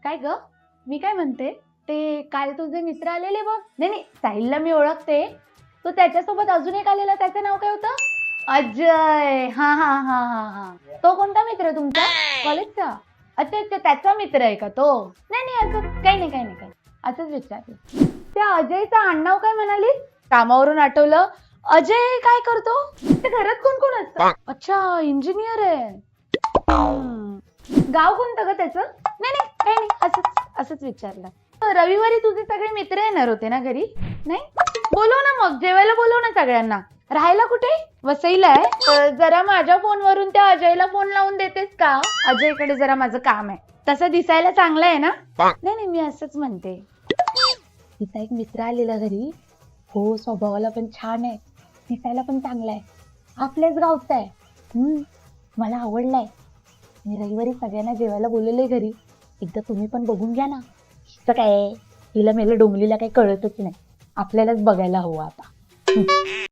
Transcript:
काय ग? मी काय म्हणते, ते काल तुझे मित्र आलेले बघ. नाही नाही, साहिलला मी ओळखते. तो त्याच्यासोबत अजून एक आलेला, त्याचं नाव काय होतं? अजय. हा हा हा हा हा. तो कोणता मित्र तुमचा? कॉलेजचा? अच्छा अच्छा, त्याचा मित्र आहे का तो? नाही नाही, असं काही नाही काही नाही काही असंच विचारलं. त्या अजयचं आडनाव काय म्हणाली? कामावरून आठवलं. अजय काय करतो? ते घरात कोण कोण असतं? अच्छा, इंजिनियर आहे. गाव कोणतं ग त्याचं? नाही नाही काही नाही, असंच असंच विचारलं. रविवारी तुझे सगळे मित्र येणार होते ना घरी? नाही, बोलव ना मग, जेवायला बोलव ना सगळ्यांना. राहायला कुठे? वसईला आहे. जरा माझ्या फोनवरून त्या अजयला फोन लावून देतेस का? अजयकडे जरा माझं काम आहे. तसं दिसायला चांगलं आहे ना? नाही नाही, मी असंच म्हणते. तिचा एक मित्र आलेला घरी. हो, स्वभावाला पण छान आहे, दिसायला पण चांगला आहे, आपल्याच गावचा आहे. मला आवडलाय. मी रविवारी सगळ्यांना जेवायला बोलवलंय घरी. एकदा तुम्ही पण बघून घ्या ना. तर काय, तिला मेलं डोंगलीला काही कळतच नाही. आपल्यालाच बघायला हवं आता.